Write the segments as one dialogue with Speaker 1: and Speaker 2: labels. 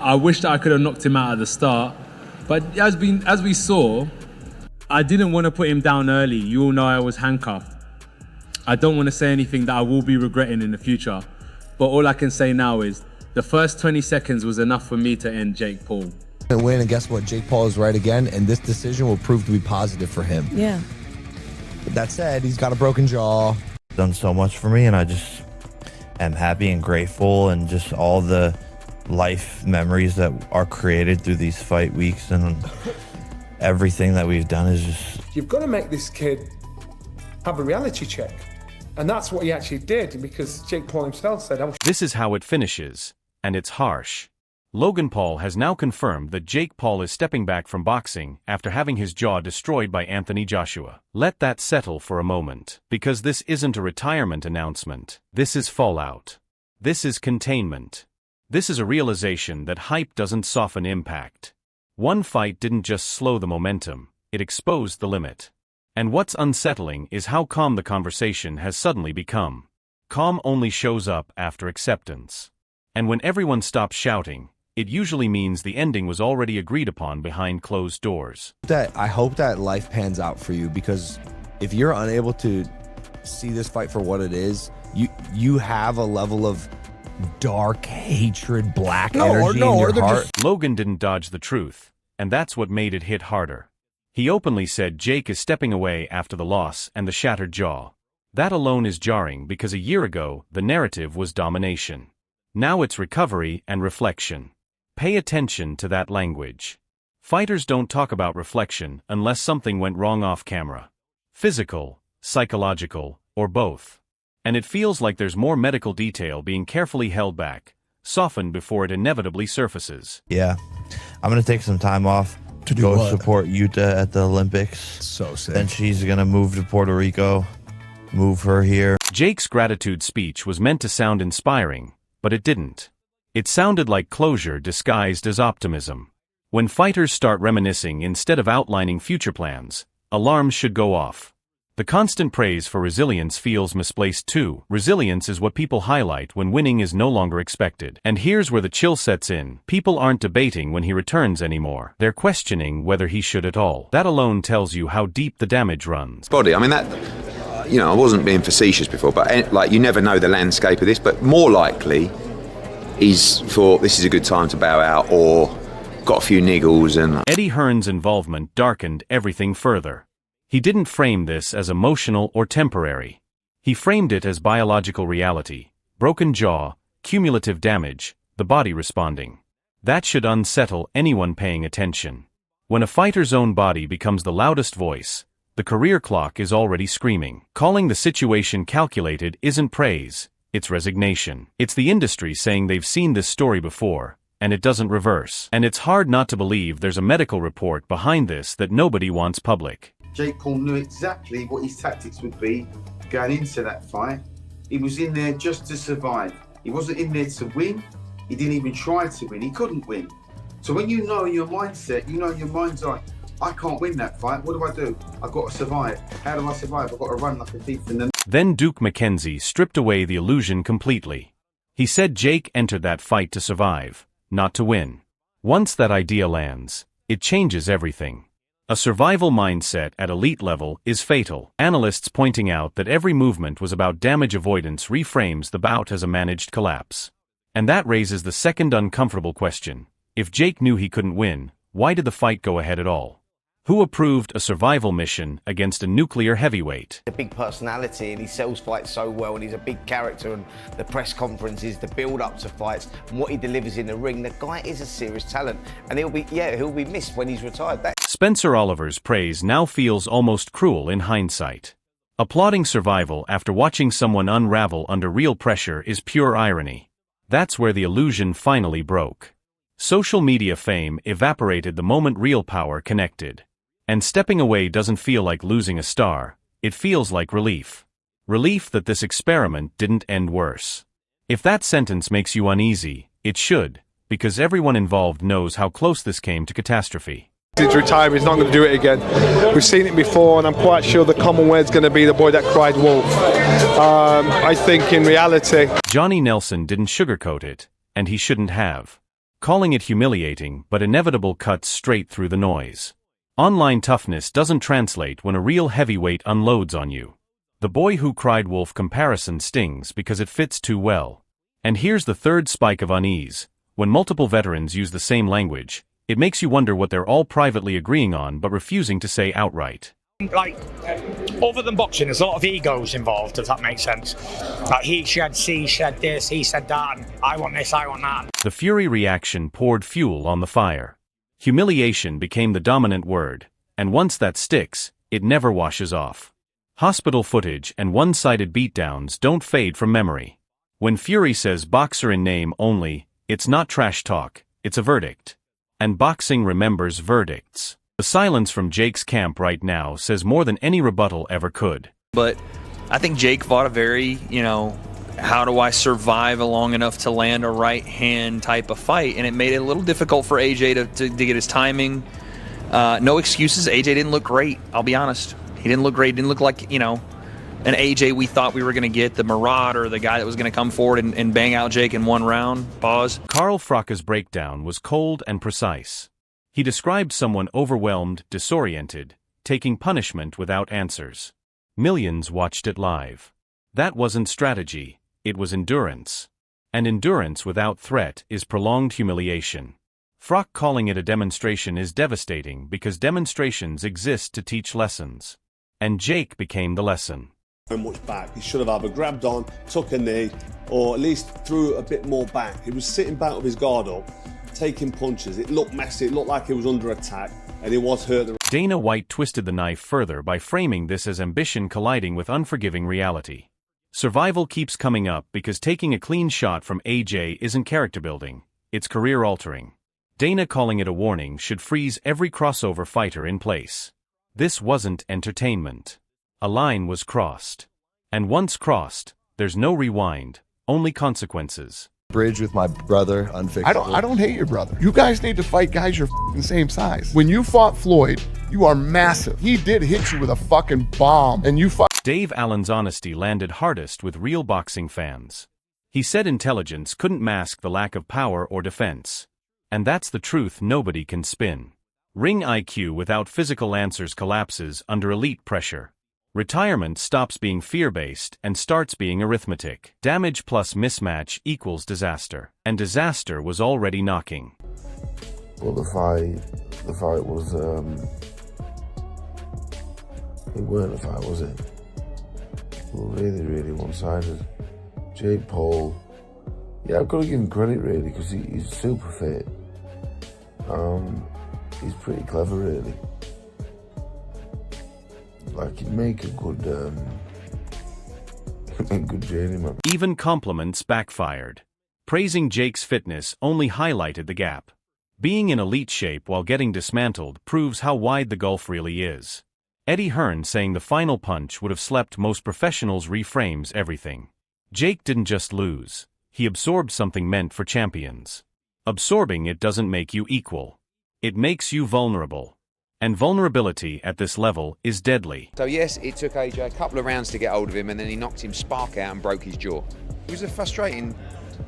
Speaker 1: I wish that I could have knocked him out at the start. But as we saw, I didn't want to put him down early. You all know I was handcuffed. I don't want to say anything that I will be regretting in the future. But all I can say now is the first 20 seconds was enough for me to end Jake Paul.
Speaker 2: And win, and guess what? Jake Paul is right again, and this decision will prove to be positive for him.
Speaker 3: Yeah.
Speaker 2: But that said, he's got a broken jaw.
Speaker 4: Done so much for me, and I just am happy and grateful, and just all the life memories that are created through these fight weeks, and everything that we've done is just...
Speaker 5: You've got to make this kid have a reality check. And that's what he actually did, because Jake Paul himself said,
Speaker 6: This is how it finishes, and it's harsh. Logan Paul has now confirmed that Jake Paul is stepping back from boxing after having his jaw destroyed by Anthony Joshua. Let that settle for a moment, because this isn't a retirement announcement. This is fallout. This is containment. This is a realization that hype doesn't soften impact. One fight didn't just slow the momentum, it exposed the limit. And what's unsettling is how calm the conversation has suddenly become. Calm only shows up after acceptance. And when everyone stops shouting, it usually means the ending was already agreed upon behind closed doors.
Speaker 2: I hope that life pans out for you, because if you're unable to see this fight for what it is, you have a level of dark hatred, black energy in your heart.
Speaker 6: Logan didn't dodge the truth, and that's what made it hit harder. He openly said Jake is stepping away after the loss and the shattered jaw. That alone is jarring, because a year ago, the narrative was domination. Now it's recovery and reflection. Pay attention to that language. Fighters don't talk about reflection unless something went wrong off camera. Physical, psychological, or both. And it feels like there's more medical detail being carefully held back, softened before it inevitably surfaces.
Speaker 4: Yeah, I'm going to take some time off to go support Utah at the Olympics.
Speaker 2: So sick.
Speaker 4: Then she's going to move to Puerto Rico, move her here.
Speaker 6: Jake's gratitude speech was meant to sound inspiring, but it didn't. It sounded like closure disguised as optimism. When fighters start reminiscing instead of outlining future plans, alarms should go off. The constant praise for resilience feels misplaced too. Resilience is what people highlight when winning is no longer expected. And here's where the chill sets in. People aren't debating when he returns anymore. They're questioning whether he should at all. That alone tells you how deep the damage runs.
Speaker 7: Body, I mean, that, you know, I wasn't being facetious before, but like, you never know the landscape of this, but more likely he's thought this is a good time to bow out, or got a few niggles. And
Speaker 6: Eddie Hearn's involvement darkened everything further. He didn't frame this as emotional or temporary. He framed it as biological reality, broken jaw, cumulative damage, the body responding. That should unsettle anyone paying attention. When a fighter's own body becomes the loudest voice, the career clock is already screaming. Calling the situation calculated isn't praise, it's resignation. It's the industry saying they've seen this story before, and it doesn't reverse. And it's hard not to believe there's a medical report behind this that nobody wants public.
Speaker 8: Jake Paul knew exactly what his tactics would be going into that fight. He was in there just to survive. He wasn't in there to win. He didn't even try to win. He couldn't win. So when you know your mindset, you know your mind's like, I can't win that fight. What do? I've got to survive. How do I survive? I've got to run like a thief in the...
Speaker 6: Then Duke McKenzie stripped away the illusion completely. He said Jake entered that fight to survive, not to win. Once that idea lands, it changes everything. A survival mindset at elite level is fatal. Analysts pointing out that every movement was about damage avoidance reframes the bout as a managed collapse. And that raises the second uncomfortable question. If Jake knew he couldn't win, why did the fight go ahead at all? Who approved a survival mission against a nuclear heavyweight?
Speaker 9: A big personality, and he sells fights so well, and he's a big character, and the press conferences, the build-up to fights, and what he delivers in the ring. The guy is a serious talent, and he'll be missed when he's retired.
Speaker 6: Spencer Oliver's praise now feels almost cruel in hindsight. Applauding survival after watching someone unravel under real pressure is pure irony. That's where the illusion finally broke. Social media fame evaporated the moment real power connected. And stepping away doesn't feel like losing a star, it feels like relief. Relief that this experiment didn't end worse. If that sentence makes you uneasy, it should, because everyone involved knows how close this came to catastrophe.
Speaker 5: He's retired, he's not going to do it again. We've seen it before, and I'm quite sure the common word's going to be the boy that cried wolf. I think in reality...
Speaker 6: Johnny Nelson didn't sugarcoat it, and he shouldn't have. calling it humiliating but inevitable cuts straight through the noise. Online toughness doesn't translate when a real heavyweight unloads on you. The boy who cried wolf comparison stings because it fits too well. And here's the third spike of unease. When multiple veterans use the same language, it makes you wonder what they're all privately agreeing on but refusing to say outright.
Speaker 3: Like, other than boxing, there's a lot of egos involved, if that makes sense. Like, he said this, he said that, and I want this, I want that.
Speaker 6: The Fury reaction poured fuel on the fire. Humiliation became the dominant word, and once that sticks, it never washes off. Hospital footage and one-sided beatdowns don't fade from memory. When Fury says boxer in name only, it's not trash talk, it's a verdict. And boxing remembers verdicts. The silence from Jake's camp right now says more than any rebuttal ever could.
Speaker 10: But I think Jake fought a very, how do I survive long enough to land a right hand type of fight? And it made it a little difficult for AJ to get his timing. No excuses. AJ didn't look great, I'll be honest. He didn't look great. He didn't look like, an AJ we thought we were going to get, the marauder, the guy that was going to come forward and bang out Jake in one round. Pause.
Speaker 6: Carl Fraka's breakdown was cold and precise. He described someone overwhelmed, disoriented, taking punishment without answers. Millions watched it live. That wasn't strategy, it was endurance. And endurance without threat is prolonged humiliation. Frock calling it a demonstration is devastating because demonstrations exist to teach lessons. And Jake became the lesson.
Speaker 11: Much back. He should have either grabbed on, took a knee, or at least threw a bit more back. He was sitting back with his guard up, taking punches. It looked messy, it looked like he was under attack, and he was hurt.
Speaker 6: Dana White twisted the knife further by framing this as ambition colliding with unforgiving reality. Survival keeps coming up because taking a clean shot from AJ isn't character building, it's career altering. Dana calling it a warning should freeze every crossover fighter in place. This wasn't entertainment. A line was crossed. And once crossed, there's no rewind, only consequences.
Speaker 2: Bridge with my brother, unfixable.
Speaker 12: I don't hate your brother. You guys need to fight guys your the same size. When you fought Floyd, you are massive. He did hit you with a fucking bomb, and you fought.
Speaker 6: Dave Allen's honesty landed hardest with real boxing fans. He said intelligence couldn't mask the lack of power or defense. And that's the truth nobody can spin. Ring IQ without physical answers collapses under elite pressure. Retirement stops being fear-based and starts being arithmetic. Damage plus mismatch equals disaster. And disaster was already knocking.
Speaker 13: Well, the fight was, it weren't a fight, was it? Well, really one-sided. Jake Paul, yeah, I've got to give him credit really, because he's super fit. He's pretty clever really. Like, he'd make a good journeyman.
Speaker 6: Even compliments backfired. Praising Jake's fitness only highlighted the gap. Being in elite shape while getting dismantled proves how wide the gulf really is. Eddie Hearn saying the final punch would have slept most professionals reframes everything. Jake didn't just lose, he absorbed something meant for champions. Absorbing it doesn't make you equal. It makes you vulnerable. And vulnerability at this level is deadly.
Speaker 7: So yes, it took AJ a couple of rounds to get hold of him, and then he knocked him spark out and broke his jaw. It was a frustrating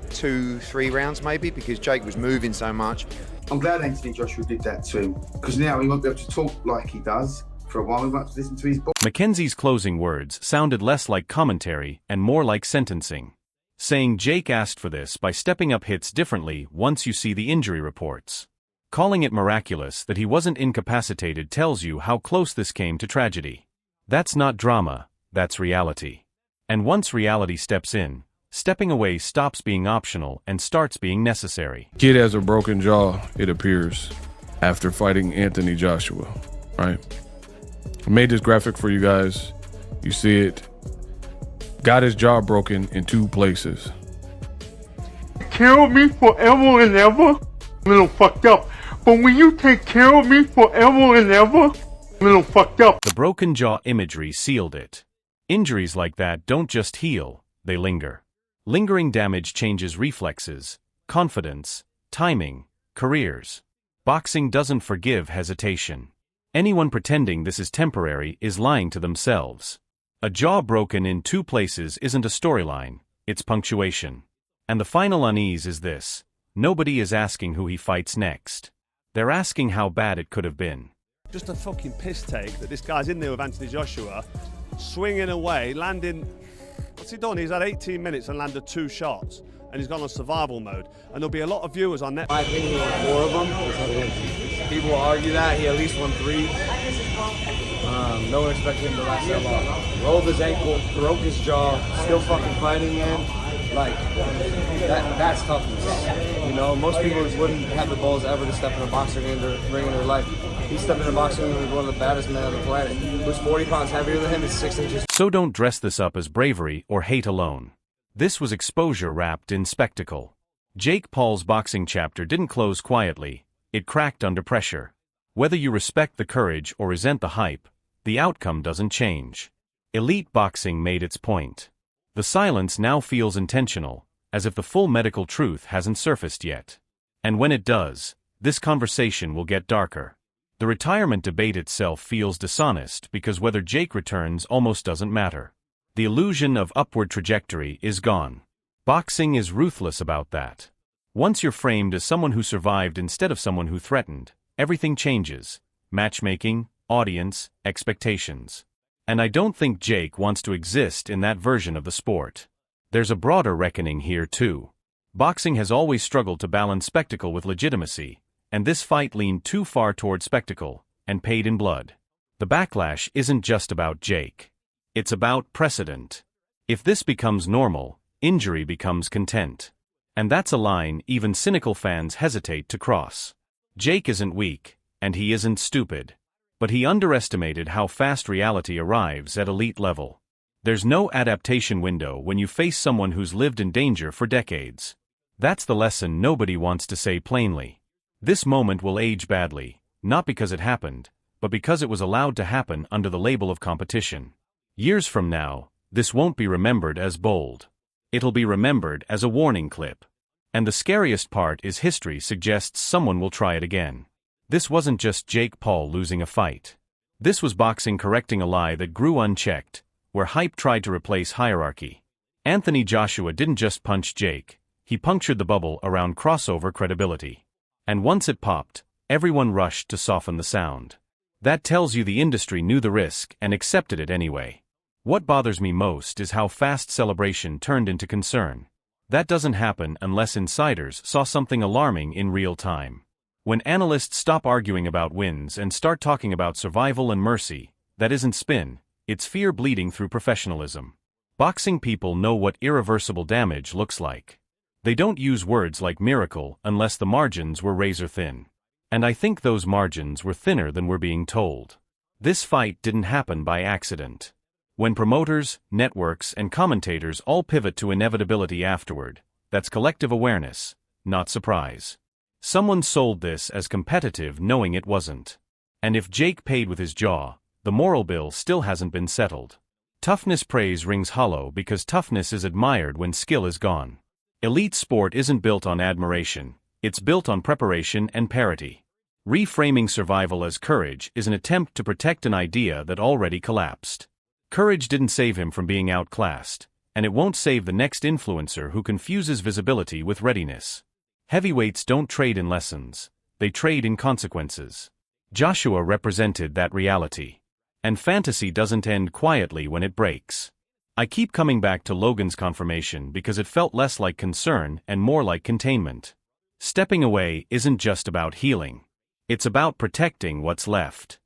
Speaker 7: 2-3 rounds maybe, because Jake was moving so much.
Speaker 8: I'm glad Anthony Joshua did that too, because now he won't be able to talk like he does for a while. We won't have to listen to his book.
Speaker 6: Mackenzie's closing words sounded less like commentary and more like sentencing. Saying Jake asked for this by stepping up hits differently once you see the injury reports. Calling it miraculous that he wasn't incapacitated tells you how close this came to tragedy. That's not drama, that's reality. And once reality steps in, stepping away stops being optional and starts being necessary.
Speaker 14: Kid has a broken jaw, it appears, after fighting Anthony Joshua, right? I made this graphic for you guys. You see it. Got his jaw broken in 2 places.
Speaker 12: Care of me forever and ever? A little fucked up. But when you take care of me forever and ever, a little fucked up.
Speaker 6: The broken jaw imagery sealed it. Injuries like that don't just heal, they linger. Lingering damage changes reflexes, confidence, timing, careers. Boxing doesn't forgive hesitation. Anyone pretending this is temporary is lying to themselves. A jaw broken in 2 places isn't a storyline, it's punctuation. And the final unease is this. nobody is asking who he fights next. They're asking how bad it could have been.
Speaker 11: Just a fucking piss take that this guy's in there with Anthony Joshua, swinging away, landing. What's he done? He's had 18 minutes and landed 2 shots, and he's gone on survival mode. And there'll be a lot of viewers on Netflix.
Speaker 15: My opinion, he won 4 of them. People will argue that he at least won 3. No one expected him to last that long. Rolled his ankle, broke his jaw, still fucking fighting, man. Like, that's toughness. You know, most people wouldn't have the balls ever to step in a boxing ring in their life. He stepped in a boxing ring with one of the baddest men on the planet. Who's 40 pounds heavier than him, is 6 inches.
Speaker 6: So don't dress this up as bravery or hate alone. This was exposure wrapped in spectacle. Jake Paul's boxing chapter didn't close quietly, it cracked under pressure. Whether you respect the courage or resent the hype, the outcome doesn't change. Elite boxing made its point. The silence now feels intentional, as if the full medical truth hasn't surfaced yet. And when it does, this conversation will get darker. The retirement debate itself feels dishonest because whether Jake returns almost doesn't matter. The illusion of upward trajectory is gone. Boxing is ruthless about that. Once you're framed as someone who survived instead of someone who threatened, everything changes. Matchmaking, audience, expectations. And I don't think Jake wants to exist in that version of the sport. There's a broader reckoning here too. Boxing has always struggled to balance spectacle with legitimacy, and this fight leaned too far toward spectacle, and paid in blood. The backlash isn't just about Jake. It's about precedent. If this becomes normal, injury becomes content. And that's a line even cynical fans hesitate to cross. Jake isn't weak, and he isn't stupid. But he underestimated how fast reality arrives at elite level. There's no adaptation window when you face someone who's lived in danger for decades. That's the lesson nobody wants to say plainly. This moment will age badly, not because it happened, but because it was allowed to happen under the label of competition. Years from now, this won't be remembered as bold. It'll be remembered as a warning clip. And the scariest part is history suggests someone will try it again. This wasn't just Jake Paul losing a fight. This was boxing correcting a lie that grew unchecked, where hype tried to replace hierarchy. Anthony Joshua didn't just punch Jake, he punctured the bubble around crossover credibility. And once it popped, everyone rushed to soften the sound. That tells you the industry knew the risk and accepted it anyway. What bothers me most is how fast celebration turned into concern. That doesn't happen unless insiders saw something alarming in real time. When analysts stop arguing about wins and start talking about survival and mercy, that isn't spin, it's fear bleeding through professionalism. Boxing people know what irreversible damage looks like. They don't use words like miracle unless the margins were razor thin. And I think those margins were thinner than we're being told. This fight didn't happen by accident. When promoters, networks, and commentators all pivot to inevitability afterward, that's collective awareness, not surprise. Someone sold this as competitive knowing it wasn't. And if Jake paid with his jaw, the moral bill still hasn't been settled. Toughness praise rings hollow because toughness is admired when skill is gone. Elite sport isn't built on admiration, it's built on preparation and parity. Reframing survival as courage is an attempt to protect an idea that already collapsed. Courage didn't save him from being outclassed, and it won't save the next influencer who confuses visibility with readiness. Heavyweights don't trade in lessons, they trade in consequences. Joshua represented that reality. And fantasy doesn't end quietly when it breaks. I keep coming back to Logan's confirmation because it felt less like concern and more like containment. Stepping away isn't just about healing. It's about protecting what's left.